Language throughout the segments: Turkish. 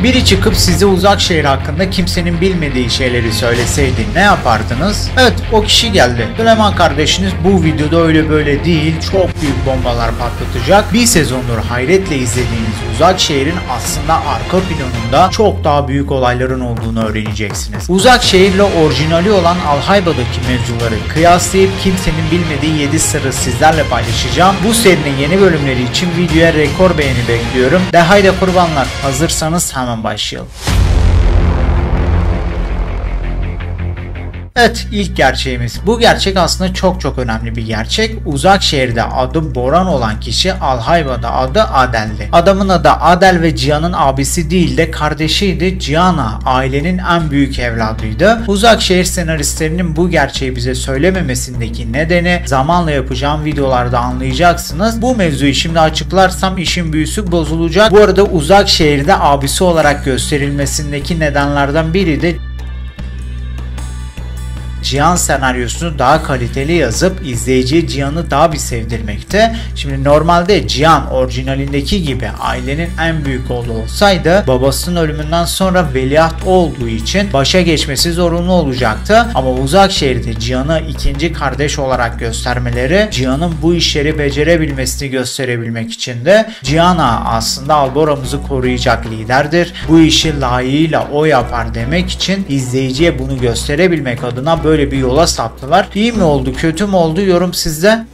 Biri çıkıp size Uzak Şehir hakkında kimsenin bilmediği şeyleri söyleseydi ne yapardınız? Evet, o kişi geldi. Süleyman kardeşiniz bu videoda öyle böyle değil, çok büyük bombalar patlatacak. Bir sezondur hayretle izlediğiniz Uzak Şehir'in aslında arka planında çok daha büyük olayların olduğunu öğreneceksiniz. Uzak Şehir'le orijinali olan Alhayba'daki mevzuları kıyaslayıp kimsenin bilmediği 7 sırrı sizlerle paylaşacağım. Bu serinin yeni bölümleri için videoya rekor beğeni bekliyorum. De haydi kurbanlar, hazırsanız hemen başlayalım. Evet, ilk gerçeğimiz. Bu gerçek aslında çok önemli bir gerçek. Uzak Şehir'de adı Boran olan kişi Alhayba'da adı Adel'di. Adamın adı Adel ve Cihan'ın abisi değil de kardeşiydi. Cihan'a ailenin en büyük evladıydı. Uzak Şehir senaristlerinin bu gerçeği bize söylememesindeki nedeni zamanla yapacağım videolarda anlayacaksınız. Bu mevzuyu şimdi açıklarsam işin büyüsü bozulacak. Bu arada Uzak Şehir'de abisi olarak gösterilmesindeki nedenlerden biri de Cihan senaryosunu daha kaliteli yazıp izleyiciye Cihan'ı daha bir sevdirmekte. Şimdi normalde Cihan orijinalindeki gibi ailenin en büyük oğlu olsaydı babasının ölümünden sonra veliaht olduğu için başa geçmesi zorunlu olacaktı. Ama Uzak Şehir'de Cihan'ı ikinci kardeş olarak göstermeleri Cihan'ın bu işleri becerebilmesini gösterebilmek için de Cihan'a aslında Albora'mızı koruyacak liderdir. Bu işi layığıyla o yapar demek için izleyiciye bunu gösterebilmek adına böyle bir yola saptılar. İyi mi oldu, kötü mü oldu? Yorum sizde.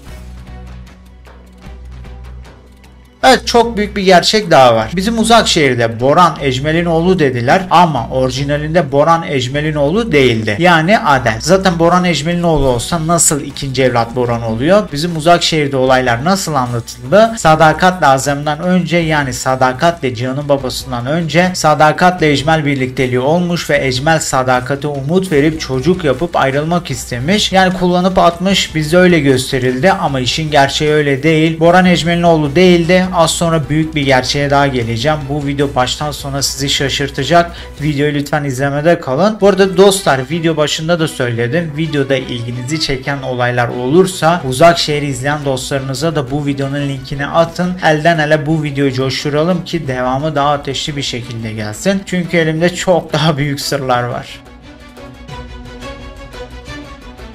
Evet, çok büyük bir gerçek daha var. Bizim Uzak Şehir'de Boran Ecmel'inoğlu dediler ama orijinalinde Boran Ecmel'inoğlu değildi. Yani Adel. Zaten Boran Ecmel'inoğlu olsa nasıl ikinci evlat Boran oluyor? Bizim Uzak Şehir'de olaylar nasıl anlatıldı? Sadakatle Azem'den önce, yani Sadakatle Cihan'ın babasından önce Sadakatle Ecmel birlikteliği olmuş ve Ecmel Sadakat'e umut verip çocuk yapıp ayrılmak istemiş. Yani kullanıp atmış, bizde öyle gösterildi ama işin gerçeği öyle değil. Boran Ecmel'inoğlu değildi. Az sonra büyük bir gerçeğe daha geleceğim. Bu video baştan sona sizi şaşırtacak. Videoyu lütfen izlemede kalın. Bu arada dostlar, video başında da söyledim. Videoda ilginizi çeken olaylar olursa Uzak Şehir'i izleyen dostlarınıza da bu videonun linkini atın. Elden ele bu videoyu coşturalım ki devamı daha ateşli bir şekilde gelsin. Çünkü elimde çok daha büyük sırlar var.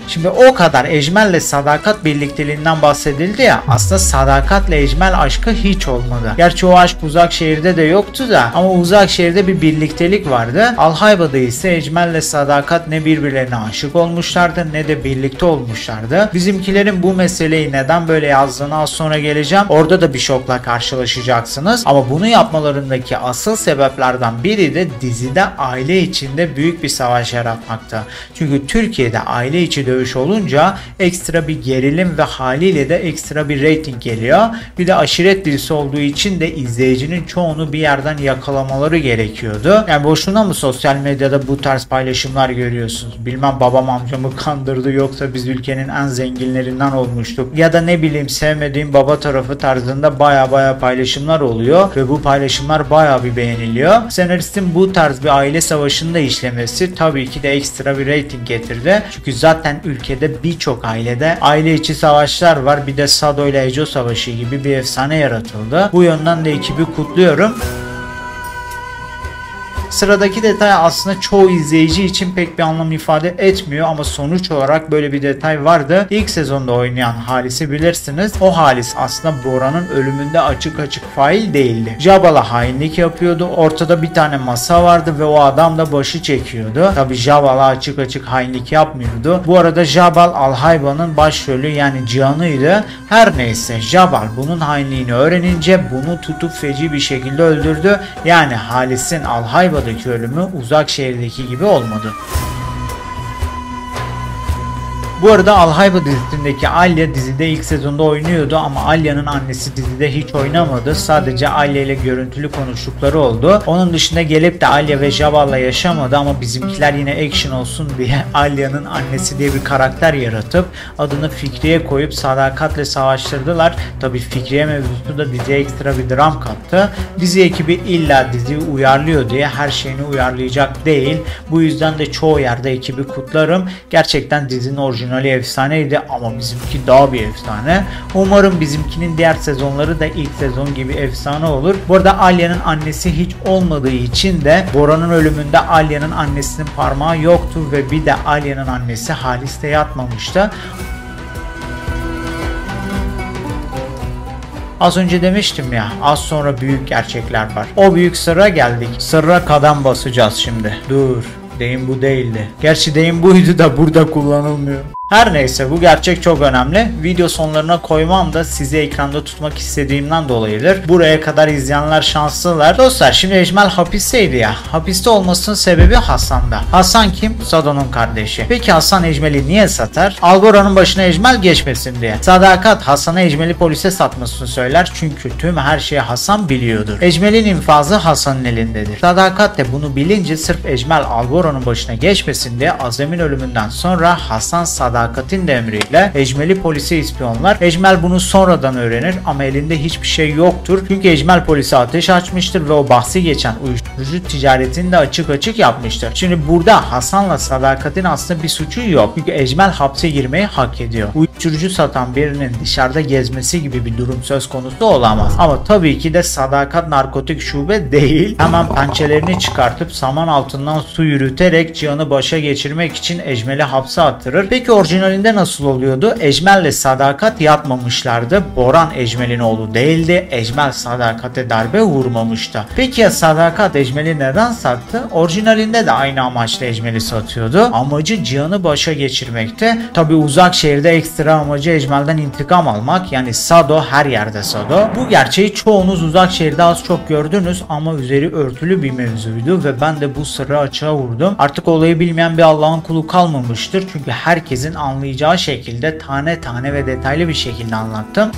Şimdi o kadar Ecmel'le Sadakat birlikteliğinden bahsedildi ya, aslında Sadakat'le Ecmel aşkı hiç olmadı. Gerçi o aşk Uzak Şehir'de de yoktu da ama Uzak Şehir'de bir birliktelik vardı. Alhayba'da ise Ecmel'le Sadakat ne birbirlerine aşık olmuşlardı ne de birlikte olmuşlardı. Bizimkilerin bu meseleyi neden böyle yazdığına az sonra geleceğim. Orada da bir şokla karşılaşacaksınız. Ama bunu yapmalarındaki asıl sebeplerden biri de dizide aile içinde büyük bir savaş yaratmakta. Çünkü Türkiye'de aile içi dövüş olunca ekstra bir gerilim ve haliyle de ekstra bir reyting geliyor. Bir de aşiret dizisi olduğu için de izleyicinin çoğunu bir yerden yakalamaları gerekiyordu. Yani boşuna mı sosyal medyada bu tarz paylaşımlar görüyorsunuz? Bilmem babam amcamı kandırdı yoksa biz ülkenin en zenginlerinden olmuştuk. Ya da ne bileyim sevmediğim baba tarafı tarzında baya paylaşımlar oluyor ve bu paylaşımlar baya bir beğeniliyor. Senaristin bu tarz bir aile savaşında işlemesi tabii ki de ekstra bir reyting getirdi. Çünkü zaten ülkede birçok ailede aile içi savaşlar var. Bir de Sado ile Eco Savaşı gibi bir efsane yaratıldı. Bu yönden de ekibi kutluyorum. Sıradaki detay aslında çoğu izleyici için pek bir anlam ifade etmiyor ama sonuç olarak böyle bir detay vardı. İlk sezonda oynayan Halis'i bilirsiniz. O Halis aslında Boran'ın ölümünde açık fail değildi. Jabal'a hainlik yapıyordu. Ortada bir tane masa vardı ve o adam da başı çekiyordu. Tabi Jabal'a açık hainlik yapmıyordu. Bu arada Jabal Alhayba'nın başrolü yani Cihan'ıydı. Her neyse Jabal bunun hainliğini öğrenince bunu tutup feci bir şekilde öldürdü. Yani Halis'in Alhayba'daki ölümü Uzak Şehir'deki gibi olmadı. Bu arada Alhayba dizisindeki Alya dizide ilk sezonda oynuyordu ama Alya'nın annesi dizide hiç oynamadı. Sadece Alya ile görüntülü konuştukları oldu. Onun dışında gelip de Alya ve Jabal'la yaşamadı ama bizimkiler yine action olsun diye Alya'nın annesi diye bir karakter yaratıp adını Fikriye koyup Sadakat'le savaştırdılar. Tabi Fikriye mevzusu da diziye ekstra bir dram kattı. Dizi ekibi illa diziyi uyarlıyor diye her şeyini uyarlayacak değil. Bu yüzden de çoğu yerde ekibi kutlarım. Gerçekten dizinin orijinal orijinali efsaneydi ama bizimki daha bir efsane. Umarım bizimkinin diğer sezonları da ilk sezon gibi efsane olur. Bu arada Alya'nın annesi hiç olmadığı için de Bora'nın ölümünde Alya'nın annesinin parmağı yoktu ve bir de Alya'nın annesi Halis'te yatmamıştı. Az önce demiştim ya, az sonra büyük gerçekler var. O büyük sırra geldik. Sırra kadem basacağız şimdi. Dur, deyim bu değildi. Gerçi deyim buydu da burada kullanılmıyor. Her neyse, bu gerçek çok önemli. Video sonlarına koymam da sizi ekranda tutmak istediğimden dolayıdır. Buraya kadar izleyenler şanslılar. Dostlar, şimdi Ecmel hapisteydi ya. Hapiste olmasının sebebi Hasan'da. Hasan kim? Sado'nun kardeşi. Peki Hasan Ecmel'i niye satar? Albora'nın başına Ecmel geçmesin diye. Sadakat Hasan'a Ecmel'i polise satmasını söyler çünkü tüm her şeyi Hasan biliyordur. Ecmel'in infazı Hasan'ın elindedir. Sadakat de bunu bilince sırf Ecmel Albora'nın başına geçmesin diye Azem'in ölümünden sonra Hasan Sadakat'in de emriyle Ecmel'i polise ispiyonlar. Ecmel bunu sonradan öğrenir ama elinde hiçbir şey yoktur. Çünkü Ecmel polise ateş açmıştır ve o bahsi geçen uyuşturucu ticaretini de açık açık yapmıştır. Şimdi burada Hasan'la Sadakat'in aslında bir suçu yok. Çünkü Ecmel hapse girmeyi hak ediyor. Uyuşturucu satan birinin dışarıda gezmesi gibi bir durum söz konusu olamaz. Ama tabii ki de Sadakat narkotik şube değil. Hemen pençelerini çıkartıp saman altından su yürüterek Cihan'ı başa geçirmek için Ecmel'i hapse attırır. Peki orijinalinde nasıl oluyordu? Ecmel'le Sadakat yatmamışlardı. Boran Ecmel'in oğlu değildi. Ecmel Sadakat'e darbe vurmamıştı. Peki ya Sadakat Ecmel'i neden sattı? Orijinalinde de aynı amaçla Ecmel'i satıyordu. Amacı Cihan'ı başa geçirmekte. Tabi uzak şehirde ekstra amacı Ecmel'den intikam almak. Yani Sado her yerde Sado. Bu gerçeği çoğunuz uzak şehirde az çok gördünüz ama üzeri örtülü bir mevzuydu ve ben de bu sırrı açığa vurdum. Artık olayı bilmeyen bir Allah'ın kulu kalmamıştır. Çünkü herkesin anlayacağı şekilde tane tane ve detaylı bir şekilde anlattım.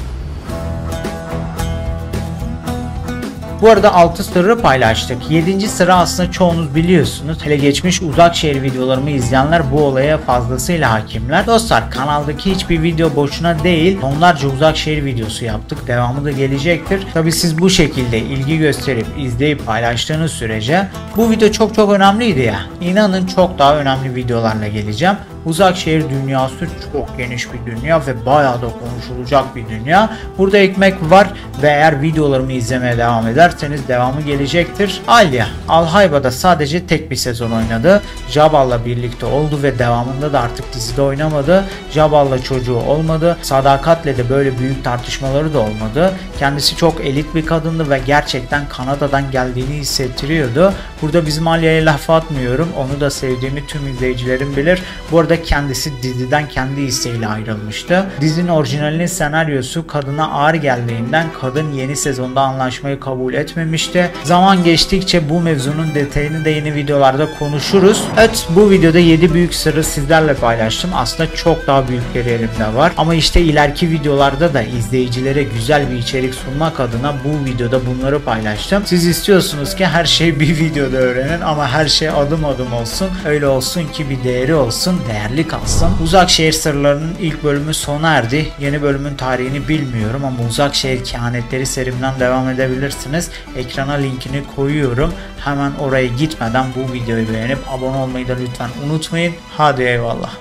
Bu arada 6 sırrı paylaştık. 7. sıra aslında çoğunuz biliyorsunuz. Hele geçmiş uzak şehir videolarımı izleyenler bu olaya fazlasıyla hakimler. Dostlar, kanaldaki hiçbir video boşuna değil. Onlarca uzak şehir videosu yaptık. Devamı da gelecektir. Tabi siz bu şekilde ilgi gösterip izleyip paylaştığınız sürece bu video çok önemliydi ya. İnanın çok daha önemli videolarla geleceğim. Uzak şehir dünyası çok geniş bir dünya ve bayağı da konuşulacak bir dünya. Burada ekmek var ve eğer videolarımı izlemeye devam ederseniz devamı gelecektir. Alya, Alhayba'da sadece tek bir sezon oynadı. Jabal'la birlikte oldu ve devamında da artık dizide oynamadı. Jabal'la çocuğu olmadı. Sadakat'le de böyle büyük tartışmaları da olmadı. Kendisi çok elit bir kadındı ve gerçekten Kanada'dan geldiğini hissettiriyordu. Burada bizim Alya'ya laf atmıyorum. Onu da sevdiğimi tüm izleyicilerim bilir. Bu arada kendisi diziden kendi isteğiyle ayrılmıştı. Dizinin orijinalinin senaryosu kadına ağır geldiğinden kadın yeni sezonda anlaşmayı kabul etmemişti. Zaman geçtikçe bu mevzunun detayını da yeni videolarda konuşuruz. Evet, bu videoda 7 büyük sırrı sizlerle paylaştım. Aslında çok daha büyükleri elimde var. Ama işte ileriki videolarda da izleyicilere güzel bir içerik sunmak adına bu videoda bunları paylaştım. Siz istiyorsunuz ki her şey bir videoda öğrenin ama her şey adım adım olsun. Öyle olsun ki bir değeri olsun, değerli kalsın. Uzak şehir sırlarının ilk bölümü sona erdi. Yeni bölümün tarihini bilmiyorum ama uzak şehir kehanetleri serimden devam edebilirsiniz. Ekrana linkini koyuyorum. Hemen oraya gitmeden bu videoyu beğenip abone olmayı da lütfen unutmayın. Hadi eyvallah.